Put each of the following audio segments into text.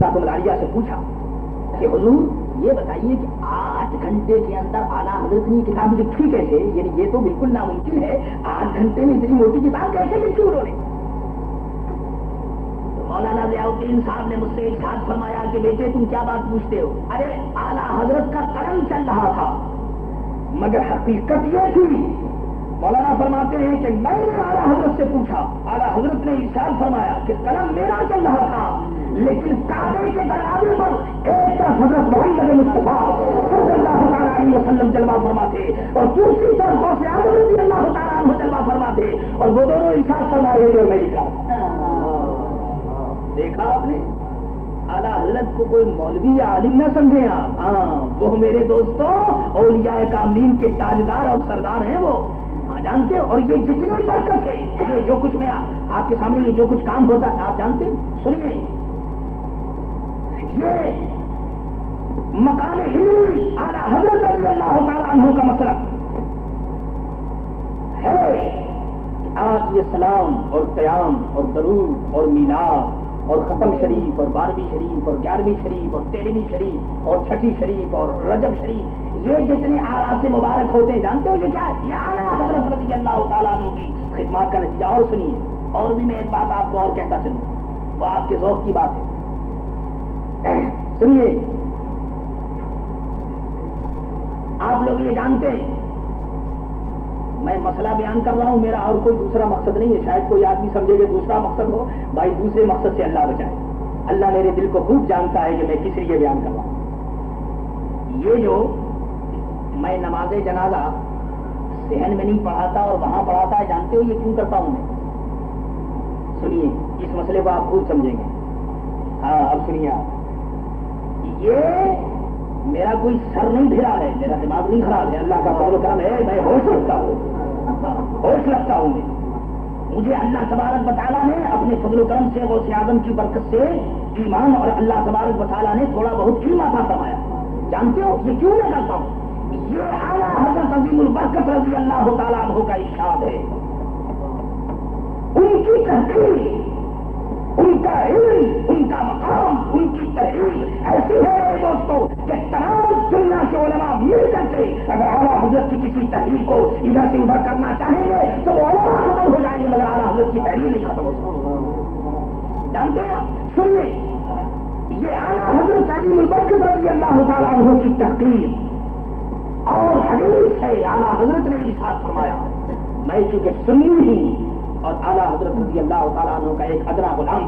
ملاریہ سے پوچھا کہ حضور یہ بتائیے کہ 8 گھنٹے کے اندر اعلیٰ حضرت نے کتاب لکھی کیسے؟ یعنی یہ تو بالکل ناممکن ہے، 8 گھنٹے میں اتنی موٹی کتاب کیسے لکھی انہوں نے؟ تو مولانا ضیاء الدین صاحب نے مجھ سے ارشاد فرمایا کہ بیٹے تم کیا بات پوچھتے ہو؟ ارے اعلیٰ حضرت کا قلم چل رہا تھا، مگر حقیقت یہ تھی، مولانا فرماتے ہیں کہ میں نے اعلیٰ حضرت سے پوچھا، اعلیٰ حضرت نے ارشاد فرمایا کہ قلم میرا چل رہا تھا، لیکن کعبے کے دروازے پر ایک طرف حضرت محمد مصطفیٰ صلی اللہ تعالیٰ علیہ وسلم جلوہ فرماتے اور دوسری طرف غوث اعظم رضی اللہ تعالیٰ عنہ جلوہ فرماتے، اور وہ دونوں ارشاد فرما رہے تھے میں لکھا۔ دیکھا آپ نے، اعلیٰ حضرت کو کوئی مولوی یا عالم نہ سمجھے آپ، ہاں وہ میرے دوستوں اولیاء کاملین کے تاجدار اور سردار ہیں وہ، جانتے ہو؟ اور یہ جتنی برکت ہے، یہ جو کچھ میں آپ کے سامنے یہ جو کچھ کام ہوتا ہے آپ جانتے ہیں؟ سنیے، یہ مقام علم اعلیٰ حضرت رضی اللہ تعالیٰ عنہ کا مسئلہ ہے کہ آج یہ سلام اور قیام اور درود اور میلاد اور ختم شریف اور 12ویں شریف اور 11ویں شریف اور 13ویں شریف اور 6ٹھی شریف اور رجب شریف، یہ جتنے آراز سے مبارک ہوتے ہیں جانتے ہو یہ کیا ہے؟ یہ اعلیٰ حضرت رضی اللہ تعالیٰ عنہ کی خدمات کا نتیجہ۔ اور سنیے، اور بھی میں ایک بات آپ کو اور کہتا چلوں، وہ آپ کے ذوق کی بات ہے، سنیے، آپ لوگ یہ جانتے ہیں، میں مسئلہ بیان کر رہا ہوں، میرا اور کوئی دوسرا مقصد نہیں ہے، شاید کوئی آدمی سمجھے کہ دوسرا مقصد ہو، بھائی دوسرے مقصد سے اللہ بچائے، اللہ میرے دل کو خوب جانتا ہے کہ میں کس لیے بیان کر رہا ہوں۔ یہ جو میں نماز جنازہ صحن میں نہیں پڑھاتا اور وہاں پڑھاتا ہے، جانتے ہو یہ کیوں کرتا ہوں میں؟ سنیے، اس مسئلے کو آپ خوب سمجھیں گے، ہاں اب سنیے آپ، یہ میرا کوئی سر نہیں پھرا ہے، میرا دماغ نہیں خراب ہے، اللہ کا فضل و کرم ہے، میں ہوش رکھتا ہوں، ہوش رکھتا ہوں میں، مجھے اللہ تبارک و تعالیٰ نے اپنے فضل و کرم سے غوث اعظم کی برکت سے ایمان اور اللہ تبارک و تعالیٰ نے تھوڑا بہت علم عطا فرمایا، جانتے ہو یہ کیوں میں کرتا ہوں؟ یہ اعلیٰ حضرت عظیم البرکت رضی اللہ تعالیٰ عنہ کا ارشاد ہے، ان کی تحقیق، ان کا علم، ان کا مقام، ان کی تحریر ایسی ہے دوستوں کہ تمام دنیا کے علماء مل کر کے اگر اعلیٰ حضرت کی کسی تحریر کو ادھر سے ادھر کرنا چاہیں گے تو وہ علماء ختم ہو جائیں گے، مگر اعلیٰ حضرت کی تحریر نہیں ختم ہو سکتی، جانتے ہیں؟ سنیے، یہ اعلیٰ حضرت عظیم البرکت رضی اللہ تعالیٰ عنہ کی تحقیق اور حدیث ہے، اعلیٰ حضرت نے ارشاد فرمایا، میں چونکہ سنی ہوں اور اعلیٰ حضرت رضی اللہ تعالیٰ عنہ کا ایک ادنا غلام،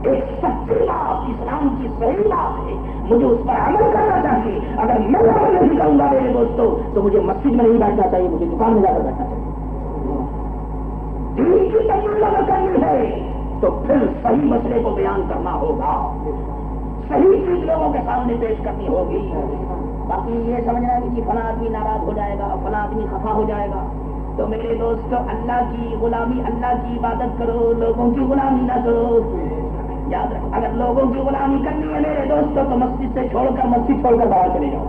ایک سچی بات، اسلام کی صحیح بات ہے، مجھے اس پر عمل کرنا چاہیے، اگر میں عمل نہیں کروں گا میرے دوستوں تو مجھے مسجد میں نہیں بیٹھنا چاہیے، مجھے دکان میں جا کر بیٹھنا چاہیے، دین کی تکمیل اگر کرنی ہے تو پھر صحیح مسئلے کو بیان کرنا ہوگا، صحیح چیز لوگوں کے سامنے پیش کرنی ہوگی، باقی یہ سمجھنا ہے کہ فلاں آدمی ناراض ہو جائے گا، فلاں آدمی خفا ہو جائے گا، تو میرے دوستو اللہ کی غلامی، اللہ کی عبادت کرو، لوگوں کی غلامی نہ کرو، یاد رکھو اگر لوگوں کی غلامی کرنی ہے میرے دوستو تو مسجد سے چھوڑ کر باہر چلے جاؤ،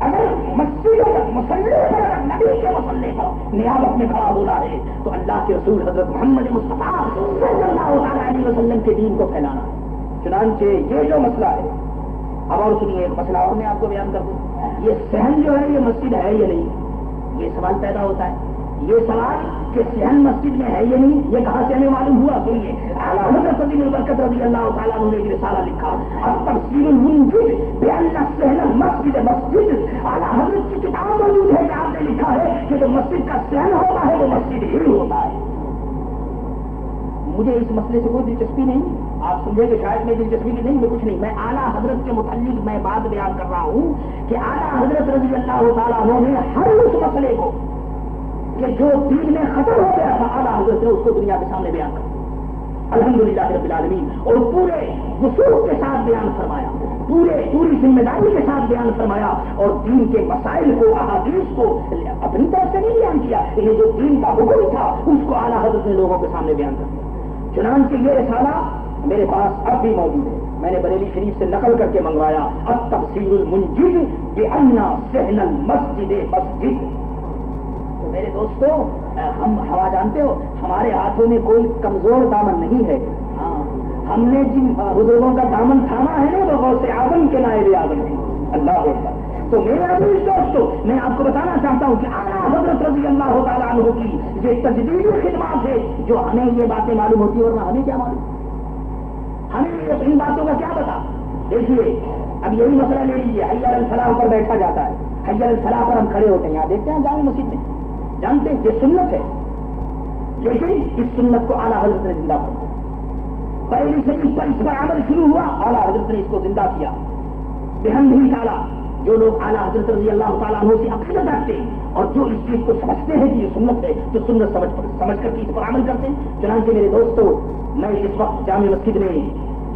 اگر مسجدوں پر مسلے پر اگر نبی کے مسلے پر نیابت میں کھڑا ہونا ہے تو اللہ کے رسول حضرت محمد مصطفیٰ صلی اللہ علیہ وسلم کے دین کو پھیلانا ہے۔ چنانچہ یہ جو مسئلہ ہے، اب اور سنیے ایک مسئلہ اور میں آپ کو بیان کر دوں، یہ صحن جو ہے یہ مسجد ہے یا نہیں، یہ سوال پیدا ہوتا ہے، یہ سوال کہ صحن مسجد میں ہے یا نہیں یہ کہاں سے ہمیں معلوم ہوا؟ سنیے، اعلیٰ حضرت عظیم البرکت رضی اللہ تعالیٰ عنہ نے ایک رسالہ لکھا، التفسیر المنجد بأن الصحن المسجد مسجد، اعلیٰ حضرت کی کتاب موجود ہے کہ آپ نے لکھا ہے کہ جو مسجد کا صحن ہوتا ہے وہ مسجد ہی ہوتا ہے۔ مجھے اس مسئلے سے کوئی دلچسپی نہیں، آپ سمجھے کہ شاید میں دلچسپی کی نہیں، میں کچھ نہیں، میں اعلیٰ حضرت کے متعلق میں بات بیان کر رہا ہوں کہ اعلیٰ حضرت رضی اللہ تعالیٰ عنہ نے ہر اس مسئلے کو کہ جو دین میں ختم ہو گیا تھا اعلیٰ حضرت نے اس کو دنیا کے سامنے بیان کر الحمدللہ رب العالمین، اور پورے وصول کے ساتھ بیان فرمایا، پوری ذمہ داری کے ساتھ بیان فرمایا، اور دین کے مسائل کو، احادیث کو اپنی طرف سے نہیں بیان کیا، یہ جو دین کا حکم تھا اس کو اعلیٰ حضرت نے لوگوں کے سامنے بیان کر دیا۔ چنانچہ یہ رسالہ میرے پاس اب بھی موجود ہے، میں نے بریلی شریف سے نقل کر کے منگوایا، التفسیر المنجد بأن صحن المسجد مسجد۔ تو میرے دوستو ہم ہوا جانتے ہو، ہمارے ہاتھوں میں کوئی کمزور دامن نہیں ہے، ہاں ہم نے جن بزرگوں کا دامن تھاما ہے نا وہ غوث اعظم کے نائب اعظم ہیں. اللہ اکبر. تو میرے عزیز دوستو میں آپ کو بتانا چاہتا ہوں کہ اعلیٰ حضرت رضی اللہ تعالیٰ عنہ کی یہ تجدیدی خدمات ہے جو ہمیں یہ باتیں معلوم ہوتی ہیں اور ہمیں کیا معلوم, ہمیں ان باتوں کا کیا پتا. دیکھیے اب یہی مسئلہ لے لیجیے, حی علی الفلاح پر بیٹھا جاتا ہے, حی علی الفلاح پر ہم کھڑے ہوتے ہیں, یہاں دیکھتے ہیں جامع مسجد میں, جانتے ہیں یہ سنت ہے, لیکن اس سنت کو اعلیٰ حضرت نے زندہ کیا. پہلی سے اس پر عمل شروع ہوا, اعلیٰ حضرت نے اس کو زندہ کیا. بحمدہ تعالیٰ جو لوگ اعلیٰ حضرت رضی اللہ تعالیٰ عنہ سے عقیدت رکھتے ہیں اور جو اس چیز کو سمجھتے ہیں کہ یہ سنت ہے, تو سنت سمجھ کر اس پر عمل کرتے ہیں. چنانچہ میرے دوستو میں اس وقت جامع مسجد میں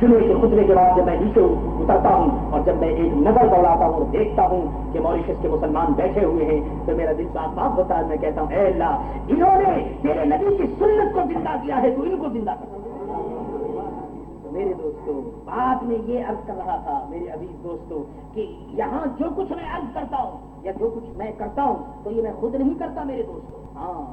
جمعے کے خطبے کے بعد جب میں نیچے اترتا ہوں اور جب میں ایک نظر دوڑاتا ہوں اور دیکھتا ہوں کہ موریشس کے مسلمان بیٹھے ہوئے ہیں, تو میرا دل صاف صاف ہوتا ہے. میں کہتا ہوں اے اللہ انہوں نے تیرے نبی کی سنت کو زندہ کیا ہے, تو ان کو زندہ کر. میرے دوستو بات میں یہ عرض کر رہا تھا میرے عزیز دوستو کہ یہاں جو کچھ میں عرض کرتا ہوں یا جو کچھ میں کرتا ہوں تو یہ میں خود نہیں کرتا میرے دوستو. ہاں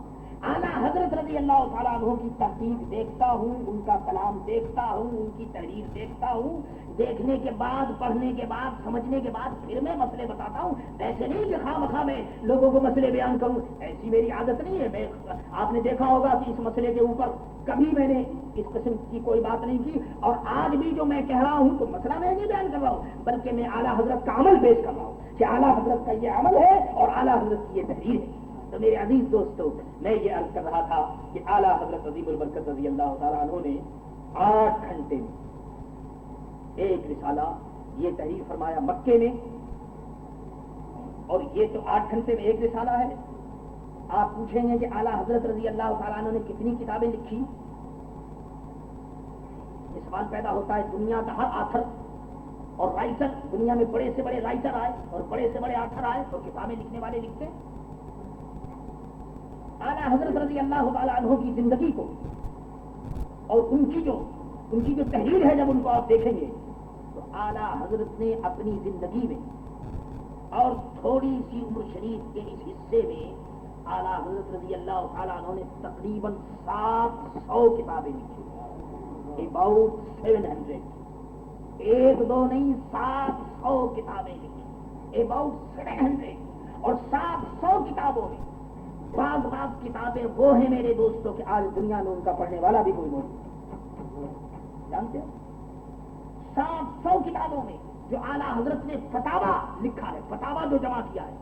اعلیٰ حضرت رضی اللہ تعالیٰ عنہ کی تحقیق دیکھتا ہوں, ان کا کلام دیکھتا ہوں, ان کی تحریر دیکھتا ہوں, دیکھنے کے بعد پڑھنے کے بعد سمجھنے کے بعد پھر میں مسئلے بتاتا ہوں. ایسے نہیں کہ خواہ مخواہ میں لوگوں کو مسئلے بیان کروں, ایسی میری عادت نہیں ہے. میں آپ نے دیکھا ہوگا کہ اس مسئلے کے اوپر کبھی میں نے اس قسم کی کوئی بات نہیں کی, اور آج بھی جو میں کہہ رہا ہوں تو مسئلہ میں نہیں بیان کر رہا ہوں, بلکہ میں اعلیٰ حضرت کا عمل پیش کر رہا ہوں کہ اعلیٰ حضرت کا یہ عمل ہے اور اعلیٰ حضرت کی یہ تحریر ہے. تو میرے عزیز دوستو میں یہ عرض کر رہا تھا کہ اعلیٰ حضرت عظیم البرکت رضی اللہ تعالیٰ عنہ نے 8 گھنٹے میں ایک رسالہ یہ تحریر فرمایا مکے میں, اور یہ تو 8 گھنٹے میں ایک رسالہ ہے. آپ پوچھیں گے کہ اعلیٰ حضرت رضی اللہ تعالیٰ عنہ نے کتنی کتابیں لکھی؟ یہ سوال پیدا ہوتا ہے. دنیا کا ہر آتھر اور رائٹر, دنیا میں بڑے سے بڑے رائٹر آئے اور بڑے سے بڑے آتھر آئے اور کتابیں لکھنے والے لکھتے. اعلیٰ حضرت رضی اللہ تعالیٰ عنہ کی زندگی کو اور ان کی جو تحریر ہے جب ان کو آپ دیکھیں گے تو اعلیٰ حضرت نے اپنی زندگی میں اور تھوڑی سی عمر شریف کے اس حصے میں اعلیٰ حضرت رضی اللہ تعالیٰ عنہ نے تقریباً 700 کتابیں لکھی. اباؤٹ 700, ایک دو نہیں 700 کتابیں لکھی, اباؤٹ 700. اور 700 کتابوں میں بعض کتابیں وہ ہیں میرے دوستوں کہ آج دنیا میں ان کا پڑھنے والا بھی کوئی نہیں. جانتے ہیں 700 کتابوں میں جو اعلیٰ حضرت نے فتاوا لکھا ہے, فتاوا جو جمع کیا ہے,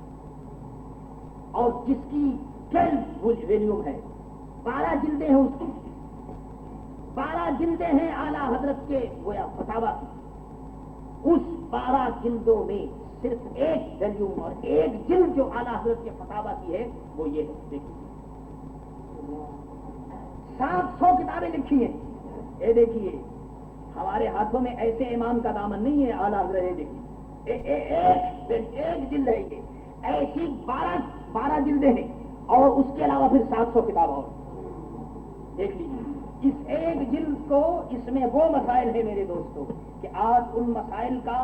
اور جس کی 12 ویلیوم ہے, 12 جلدیں ہیں اس کی, 12 جلدیں ہیں اعلیٰ حضرت کے گویا فتاوا کی. اس 12 جلدوں میں صرف ایک ویلیوم اور ایک جلد جو اعلیٰ حضرت کے فتاوا کی ہے وہ یہ ہے. دیکھیے 700 کتابیں لکھی ہیں. یہ دیکھیے ہمارے ہاتھوں میں ایسے امام کا دامن نہیں ہے اعلیٰ حضرت. یہ دیکھیے ایک جلد ہے, یہ ایسی 12 جلدیں ہیں, اور اس کے علاوہ پھر 700 کتاب اور. دیکھ لیجیے اس ایک جلد کو, اس میں وہ مسائل ہیں میرے دوستوں کہ آج ان مسائل کا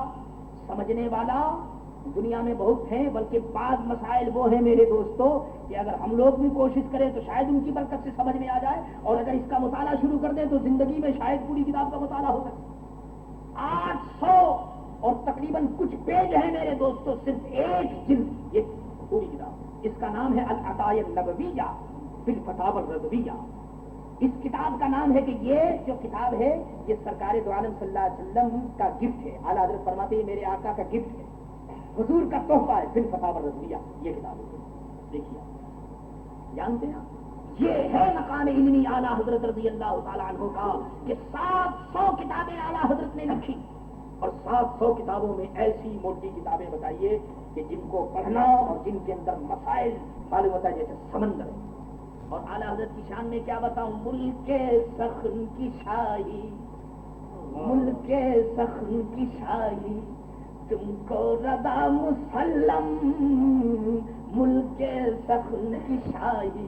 سمجھنے والا دنیا میں بہت ہیں, بلکہ بعض مسائل وہ ہیں میرے دوستوں کہ اگر ہم لوگ بھی کوشش کریں تو شاید ان کی برکت سے سمجھ میں آ جائے, اور اگر اس کا مطالعہ شروع کر دیں تو زندگی میں شاید پوری کتاب کا مطالعہ ہو سکے. 800 اور تقریباً کچھ پیج ہیں میرے دوستوں, صرف ایک جلد یہ پوری کتاب. اس کا نام ہے العطایہ النبویہ فی الفتاوی الرضویہ. اس کتاب کا نام ہے کہ یہ جو کتاب ہے یہ سرکار دو عالم صلی اللہ علیہ وسلم کا گفٹ ہے. اعلیٰ حضرت فرماتے ہیں میرے آقا کا گفٹ ہے, حضور کا تحفہ ہے, فی الفتاوی الرضویہ یہ کتاب ہے. دیکھیے جانتے ہیں یہ ہے مقام علمی اعلیٰ حضرت رضی اللہ تعالیٰ عنہ کا کہ 700 کتابیں اعلیٰ حضرت نے لکھی, اور 700 کتابوں میں ایسی موٹی کتابیں بتائیے کہ جن کو پڑھنا اور جن کے اندر مسائل معلوم ہوتا ہے جیسے سمندر. اور اعلیٰ حضرت کی شان میں کیا بتاؤں, ملک سخن کی شاہی, ملک سخن کی شاہی تم کو رضا مسلم, ملک سخن کی شاہی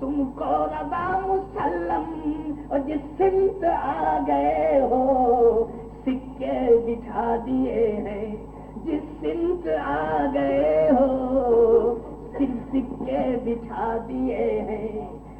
تم کو رضا مسلم, اور جس سمت آ گئے ہو سکے بٹھا دیے ہیں, جس سمت آ گئے ہو سکے بٹھا دیے ہیں,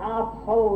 700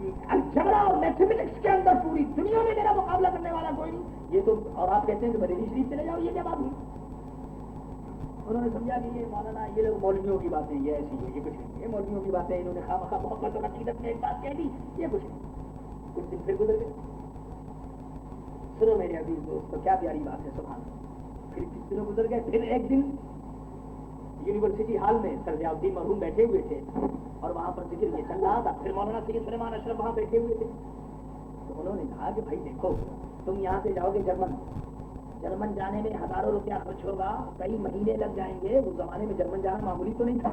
الجبرا اور میتھمیٹکس کے اندر پوری دنیا میں میرا مقابلہ کرنے والا کوئی نہیں. یہ تو اور آپ کہتے ہیں کہ بریلی شریف چلے جاؤ, یہ کیا بات ہوئی؟ انہوں نے سمجھا کہ یہ مولانا یہ لوگ مولویوں کی باتیں, یہ ایسی ہے, یہ کچھ نہیں, یہ مولویوں کی باتیں, انہوں نے خواہ محبت اور عقیدت میں ایک بات کہہ دی, یہ کچھ نہیں. کچھ دن پھر گزر گئے. سنو میرے عزیز دوست, کیا پیاری بات ہے, سبحان اللہ. پھر کچھ دنوں گزر گئے. پھر ایک دن یونیورسٹی ہال میں سر ضیاء الدین مرحوم بیٹھے ہوئے تھے اور وہاں پر ذکر یہ چل رہا تھا. پھر مولانا سید سلیمان اشرف وہاں بیٹھے ہوئے تھے. تو انہوں نے کہا کہ بھائی دیکھو, تم یہاں سے جاؤ گے جرمن جانے میں ہزاروں روپیہ خرچ ہوگا, کئی مہینے لگ جائیں گے. اس زمانے میں جرمن جانا معمولی تو نہیں تھا.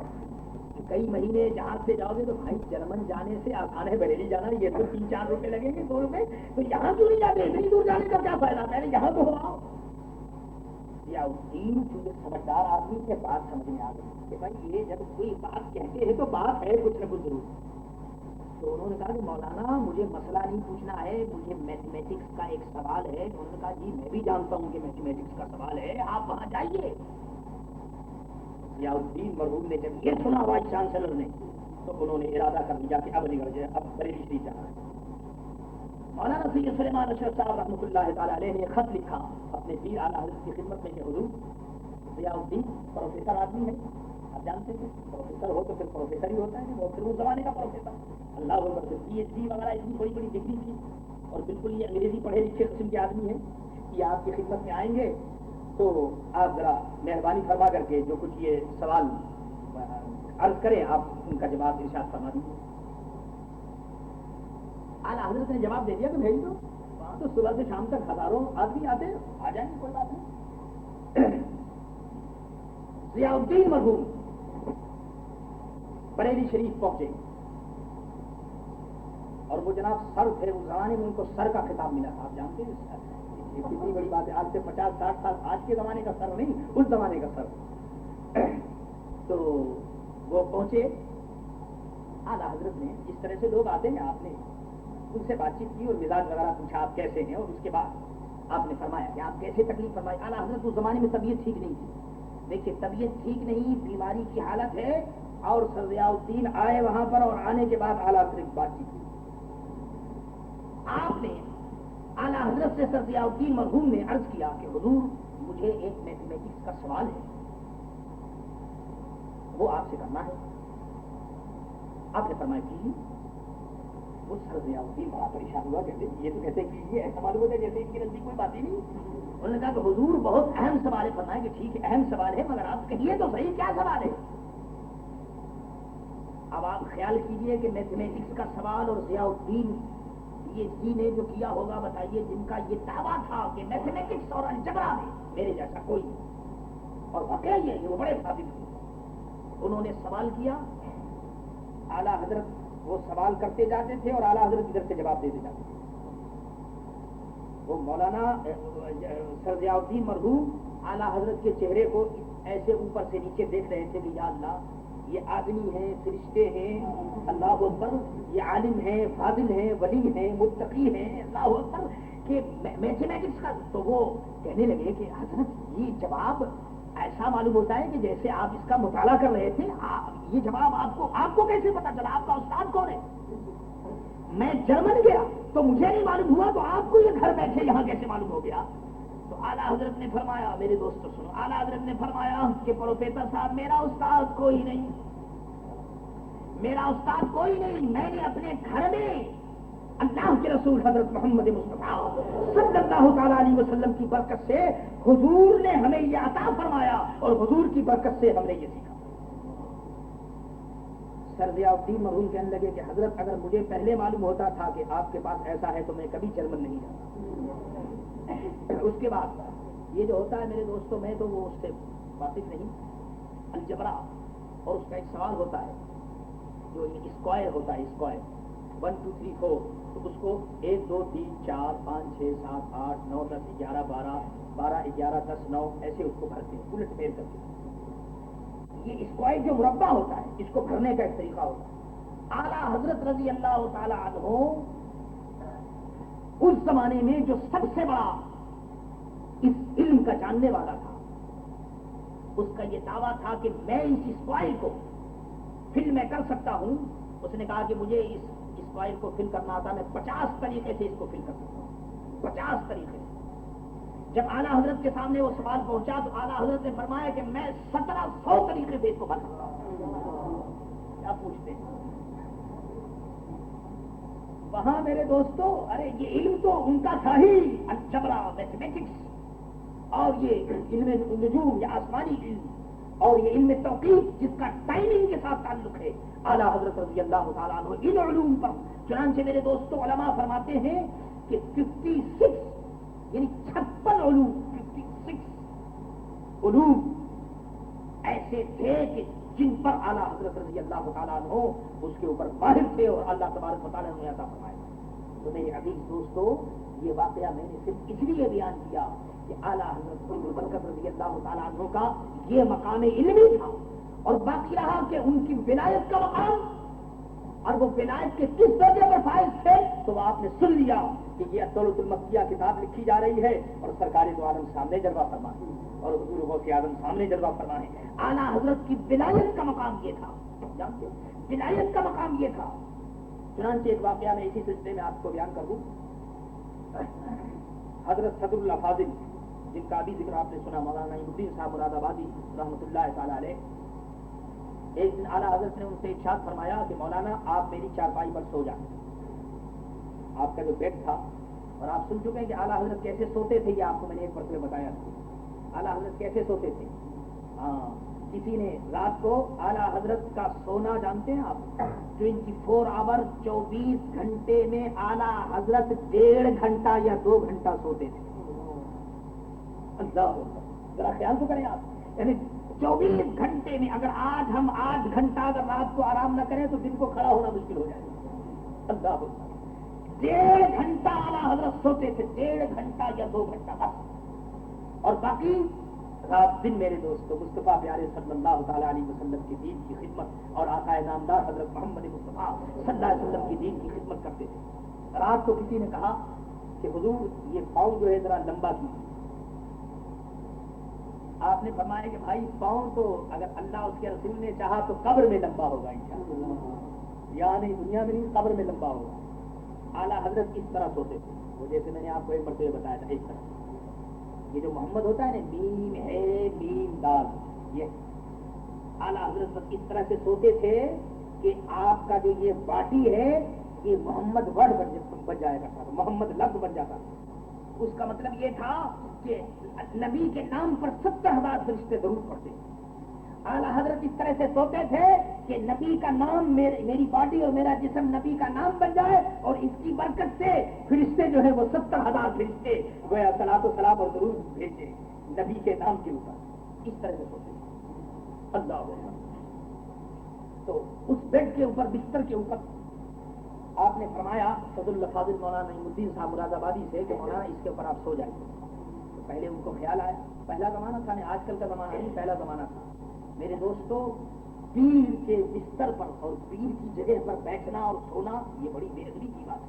کئی مہینے جہاز سے جاؤ گے تو بھائی جرمن جانے سے آسان ہے بریلی جانا, یہ تو 3-4 روپے لگیں گے, 2 روپے. تو یہاں کیوں نہیں جاتے, اتنی دور جانے کا کیا فائدہ, پہلے یہاں تو ہو. ضیاء الدین چونکہ سمجھدار آدمی کے بات سمجھ میں آ گئی کہ بھائی یہ جب کوئی بات کہتے ہیں تو بات ہے کچھ نہ کچھ ضرور. تو انہوں نے کہا کہ مولانا مجھے مسئلہ نہیں پوچھنا ہے, مجھے میتھمیٹکس کا ایک سوال ہے. انہوں نے کہا جی میں بھی جانتا ہوں کہ میتھمیٹکس کا سوال ہے, آپ وہاں جائیے. ضیاء الدین مرحوم نے جب یہ سنا وائس چانسلر نے, تو انہوں نے ارادہ کر لیا کہ اب نکل جائے, اب بریلی شریف جانا ہے. مولانا سید سلیمان اشرف صاحب رحمۃ اللہ تعالیٰ علیہ نے خط لکھا اپنے پیر اعلیٰ حضرت کی خدمت میں کہ حضور ضیاء الدین پروفیسر آدمی ہے, آپ جانتے ہیں پروفیسر ہو تو پھر پروفیسر ہی ہوتا ہے, وہ پھر اس زمانے کا پروفیسر. اللہ اکبر, PhD وغیرہ اتنی بڑی بڑی ڈگری تھی, اور بالکل یہ انگریزی پڑھے لکھے قسم کے آدمی ہیں. یہ آپ کی خدمت میں آئیں گے تو آپ ذرا مہربانی فرما کر کے جو کچھ یہ سوال عرض کریں آپ ان کا جواب ارشاد فرما دیجیے. اعلیٰ حضرت نے جواب دے دیا کہ بھیج دو, وہاں تو صبح سے شام تک ہزاروں آدمی آتے, آ جائیں گے, کوئی بات نہیں. ضیاء الدین مرحوم بریلی شریف پہنچے, اور وہ جناب سر تھے, اس زمانے میں ان کو سر کا خطاب ملا تھا. آپ جانتے ہیں کتنی بڑی بات ہے, آج سے 50-60 سال, آج کے زمانے کا سر نہیں, اس زمانے کا سر. تو وہ پہنچے, اعلیٰ حضرت نے اس طرح سے لوگ آتے ہیں, آپ نے ان سے بات چیت کی اور مزاج وغیرہ پوچھا آپ کیسے ہیں, اور اس کے بعد آپ نے فرمایا کہ آپ کیسے تکلیف فرمائی. اعلیٰ حضرت اس زمانے میں طبیعت ٹھیک نہیں تھی. دیکھیے طبیعت ٹھیک نہیں, بیماری کی حالت ہے, اور سر ضیاء الدین آئے وہاں پر, اور آنے کے بعد اعلیٰ حضرت بات چیت کی. آپ نے اعلیٰ حضرت سے سر ضیاء الدین مرحوم نے عرض کیا کہ حضور مجھے ایک میتھمیٹکس کا سوال ہے, وہ آپ سے کرنا ہے. آپ نے فرمایا کیجیے. وہ سر ضیاء الدین بڑا پریشان ہوا, کہتے یہ تو کہتے کیجیے, ایسا معلوم ہوتا ہے جیسے ان کی نزدیک کوئی بات ہی نہیں. انہوں نے کہا کہ حضور بہت اہم سوال ہے. فرمایا کہ ٹھیک ہے اہم سوال ہے, مگر آپ کہیے تو صحیح کیا سوال ہے. اب آپ خیال کیجئے کہ میتھمیٹکس کا سوال, اور ضیاء الدین PhD نے جو کیا ہوگا, بتائیے, جن کا یہ دعویٰ تھا کہ میتھمیٹکس اور الجبرا میں میرے جیسا کوئی نہیں, اور واقعی یہ وہ بڑے ثابت ہوئے. انہوں نے سوال کیا, اعلیٰ حضرت وہ سوال کرتے جاتے تھے اور اعلیٰ حضرت ادھر سے جواب دیتے جاتے تھے. وہ مولانا سر ضیاء الدین مرحوم اعلیٰ حضرت کے چہرے کو ایسے اوپر سے نیچے دیکھ رہے تھے کہ یا اللہ, یہ آدمی ہیں, فرشتے ہیں, اللہ اکبر, یہ عالم ہیں, فاضل ہیں, ولی ہیں, متقی ہیں, اللہ اکبر, کہ میتھمیٹکس کا. تو وہ کہنے لگے کہ حضرت یہ جواب ایسا معلوم ہوتا ہے کہ جیسے آپ اس کا مطالعہ کر رہے تھے. یہ جواب آپ کو کیسے پتا چلا, آپ کا استاد کون ہے؟ میں جرمن گیا تو مجھے نہیں معلوم ہوا, تو آپ کو یہ گھر بیٹھے یہاں کیسے معلوم ہو گیا؟ تو اعلیٰ حضرت نے فرمایا, میرے دوستو سنو, اعلیٰ حضرت نے فرمایا کہ پروفیسر صاحب میرا استاد کوئی نہیں, میرا استاد کوئی نہیں. میں نے اپنے گھر میں اللہ کے رسول حضرت محمد مصطفیٰ صلی اللہ تعالیٰ علیہ وسلم کی برکت سے حضور نے ہمیں یہ عطا فرمایا, اور حضور کی برکت سے ہم نے یہ سیکھا. سر ضیاء الدین مرحوم کہنے لگے کہ حضرت اگر مجھے پہلے معلوم ہوتا تھا کہ آپ کے پاس ایسا ہے تو میں کبھی جرمن نہیں جاتا. اس کے بعد یہ جو ہوتا ہے میرے دوستوں, میں تو وہ اس سے واقف نہیں. الجبرا اور اس کا ایک سوال ہوتا ہے جو یہ اسکوائر ہوتا ہے, اسکوائر 1 2 3 4, تو اس کو 1 2 3 4 5 6 7 8 9 10 11 12 12 11 10 9 ایسے اس کو بھرتے ہیں, الٹ پھیر کر کے. یہ اسکوائر جو مربع ہوتا ہے, اس کو بھرنے کا ایک طریقہ ہوتا ہے. اعلیٰ حضرت رضی اللہ تعالی عنہ اس زمانے میں جو سب سے بڑا اس علم کا جاننے والا تھا, اس کا یہ دعویٰ تھا کہ میں اس اسکوائر کو فل میں کر سکتا ہوں اس نے کہا کہ مجھے اس فائل کو فل کرنا آتا، میں 50 طریقے سے اس کو فل کر سکتا ہوں، 50 طریقے سے۔ جب اعلیٰ حضرت کے سامنے وہ سوال پہنچا تو اعلیٰ حضرت نے فرمایا کہ میں 1700 طریقے سے اس کو بھر سکتا ہوں۔ کیا پوچھتے ہیں وہاں میرے دوستو؟ ارے یہ علم تو ان کا تھا ہی، الجبرا، میتھمیٹکس، اور یہ علم نجوم یا آسمانی علم، اور یہ علم توقیف جس کا ٹائمنگ کے ساتھ تعلق ہے۔ اعلیٰ حضرت رضی اللہ تعالیٰ عنہ ان علوم پر، چنانچہ میرے دوستو علماء فرماتے ہیں کہ 56 یعنی 56 علوم، 56 علوم ایسے تھے کہ جن پر اعلیٰ حضرت رضی اللہ تعالیٰ عنہ اس کے اوپر ماہر تھے، اور اللہ تبارک و تعالیٰ نے عطا فرمایا۔ تو میرے عزیز دوستو، یہ واقعہ میں نے صرف اس لیے بیان کیا کہ اعلیٰ حضرت برکت رضی اللہ تعالیٰ عنہ کا یہ مقام علمی تھا، اور باقی رہا کہ ان کی ولایت کا مقام، اور وہ ولایت کے کس درجے پر فائز تھے، تو وہ آپ نے سن لیا کہ یہ الدولۃ المکیہ کتاب لکھی جا رہی ہے، اور سرکار دو عالم سامنے جلوہ فرما ہے، اور حضور غوث اعظم سامنے جلوہ فرما ہے۔ اعلیٰ حضرت کی ولایت کا مقام یہ تھا، جانتے ولایت کا مقام یہ تھا۔ چنانچہ ایک واقعہ میں اسی سلسلے میں آپ کو بیان کر دوں۔ حضرت صدر اللہ فاضل، جن کا بھی ذکر آپ نے سنا، مولانا نعیم الدین صاحب مراد آبادی رحمۃ اللہ تعالی علیہ، ایک دن اعلیٰ حضرت نے ان سے ارشاد فرمایا کہ مولانا آپ میری چارپائی پر سو جائیں۔ آپ کا جو بیڈ تھا، اور آپ سن چکے ہیں کہ اعلیٰ حضرت کیسے سوتے تھے، یہ آپ کو میں نے ایک مرتبہ بتایا تھا اعلیٰ حضرت کیسے سوتے تھے۔ ہاں، کسی نے رات کو اعلیٰ حضرت کا سونا جانتے ہیں آپ؟ 24 آور 24 گھنٹے میں اعلیٰ حضرت 1.5 گھنٹہ یا 2 گھنٹہ سوتے تھے۔ اللہ، ذرا خیال تو کریں آپ، یعنی 24 گھنٹے میں اگر آج ہم 8 گھنٹہ اگر رات کو آرام نہ کریں تو دن کو کھڑا ہونا مشکل ہو جائے گا۔ اللہ، 1.5 گھنٹہ اعلیٰ حضرت سوتے تھے، 1.5 گھنٹہ یا 2 گھنٹہ بس، اور باقی رات دن میرے دوستو مصطفیٰ پیارے صلی اللہ تعالیٰ علیہ وسلم کی دین کی خدمت، اور آقا نامدار حضرت محمد مصطفیٰ صلی اللہ علیہ وسلم کی دین کی خدمت کرتے تھے۔ رات کو کسی نے کہا کہ حضور یہ پاؤں جو ہے ذرا لمبا کیجیے۔ آپ نے فرمایا کہ بھائی پاؤں تو اگر اللہ اس کے رسول نے چاہا تو قبر میں لمبا ہوگا انشاءاللہ، یعنی دنیا میں نہیں قبر میں لمبا ہوگا۔ اعلیٰ حضرت اس طرح سوتے تھے، وہ جیسے میں نے آپ کو ایک مرتبہ بتایا تھا، اس طرح یہ جو محمد ہوتا ہے نا، میم ہے میم دال، یہ اعلیٰ حضرت اس طرح سے سوتے تھے کہ آپ کا جو یہ باٹی ہے یہ محمد ورڈ بن جایا کرتا تھا، محمد لفظ بن جاتا تھا۔ اس کا مطلب یہ تھا کہ نبی کے نام پر 70,000 فرشتے ضرور پڑھتے۔ اعلیٰ حضرت اس طرح سے سوتے تھے کہ نبی کا نام، میری باڈی اور میرا جسم نبی کا نام بن جائے، اور اس کی برکت سے فرشتے جو ہے وہ 70,000 فرشتے گویا صلاۃ و سلام اور درود بھیجتے نبی کے نام کے اوپر، اس طرح سے سوتے۔ اللہ اکبر۔ تو اس بیڈ کے اوپر، بستر کے اوپر آپ نے فرمایا صدر الفاضل مولانا نعیم الدین صاحب مراد آبادی سے کہ مولانا اس کے اوپر آپ سو جائیں۔ تو پہلے ان کو خیال آیا، پہلا زمانہ تھا، آج کل کا زمانہ نہیں، پہلا زمانہ تھا میرے دوستو، پیر کے بستر پر اور پیر کی جگہ پر بیٹھنا اور سونا یہ بڑی بے ادبی کی بات ہے۔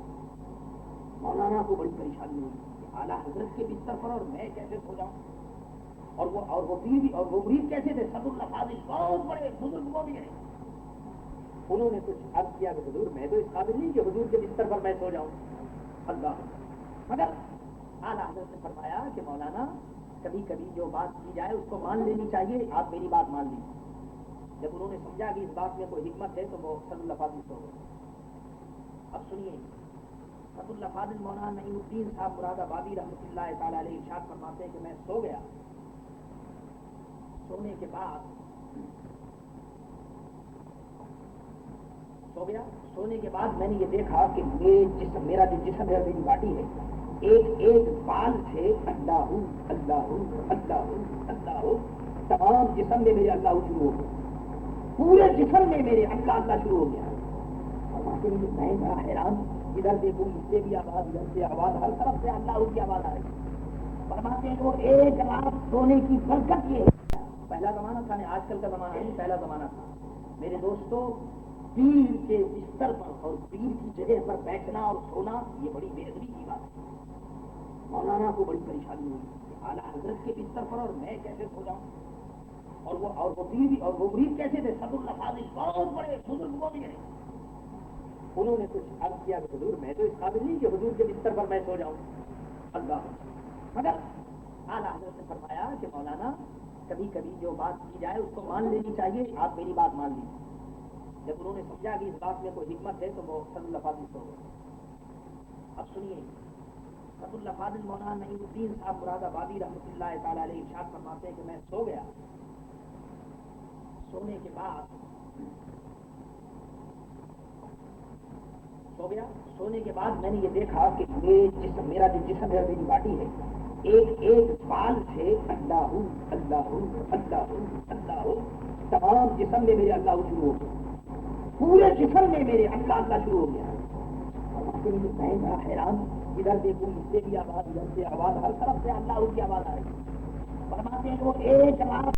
مولانا کو بڑی پریشانی ہوئی کہ اعلیٰ حضرت کے بستر پر اور میں کیسے سو جاؤں، اور وہ پیر بھی، اور وہ مرید کیسے تھے، صدر الفاضل بہت بڑے بزرگ وہ بھی ہیں۔ انہوں نے کچھ عرض کیا کہ حضور میں تو اس قابل نہیں کہ حضور کے بستر پر میں سو جاؤں۔ اللہ، مگر اعلیٰ حضرت نے فرمایا کہ مولانا کبھی کبھی جو بات کی جائے اس کو مان لینی چاہیے، آپ میری بات مان لیجیے۔ جب انہوں نے سمجھا کہ اس بات میں کوئی حکمت ہے تو وہ صدر الفاضل سو گئے۔ اب سنیے، صدر الفاضل مولانا نعیم الدین صاحب مراد آبادی رحمۃ اللہ تعالیٰ علیہ ارشاد فرماتے ہیں کہ میں سو گیا۔ سونے کے بعد میں نے یہ دیکھا کہ میرا جو جسم ہے، میری باڈی ہے، ایک ایک بال سے اللہ اللہ اللہ اللہ، تمام جسم میں میرے اللہ شروع ہو گیا، پورے جسم میں میرے اللہ اللہ شروع ہو گیا۔ میں بڑا حیران، ادھر دیکھوں اس سے بھی آواز، ادھر سے آواز، ہر طرف سے اللہ کی آواز آ رہی ہے۔ فرماتے ہیں وہ ایک رات سونے کی برکت یہ ہے۔ پہلا زمانہ تھا، آج کل کا زمانہ نہیں، پہلا زمانہ تھا میرے دوستو، پیر کے بستر پر اور پیر کی جگہ پر بیٹھنا اور سونا یہ بڑی بے ادبی کی بات ہے۔ مولانا کو بڑی پریشانی ہوئی کہ اعلیٰ حضرت کے بستر پر اور میں کیسے سو جاؤں، اور وہ پیر بھی، اور وہ مرید کیسے تھے، صدر الفاضل بہت بڑے بزرگ وہ بھی ہیں۔ انہوں نے کچھ عرض کیا کہ حضور میں تو اس قابل نہیں کہ حضور کے بستر پر میں سو جاؤں. اللہ. مگر اعلیٰ حضرت نے فرمایا کہ مولانا کبھی کبھی جو بات کی جائے اس کو مان لینی چاہیے, آپ میری بات مان لیجیے. جب انہوں نے سمجھا کہ اس بات میں کوئی حکمت ہے تو وہ صد اللہ فاضل سو گئے. اب سنیے, صد اللہ فاضل مولانا نعیم الدین صاحب مراد آبادی رحمۃ اللہ تعالیٰ علیہ ارشاد فرماتے ہیں کہ میں سو گیا. سونے کے بعد میں نے یہ دیکھا کہ میرا جو جسم ہے, میری باڈی ہے, ایک ایک بال سے اللہ اللہ اللہ اللہ تمام جسم میں میرے اللہ شروع ہو گیا, پورے جسم میں میرے اللہ اللہ شروع ہو گیا. میں بڑا حیران, ادھر دیکھوں اس سے بھی آواز, ادھر سے آواز, ہر طرف سے اللہ کی آواز آ رہی ہے. فرماتے ہیں وہ ایک رات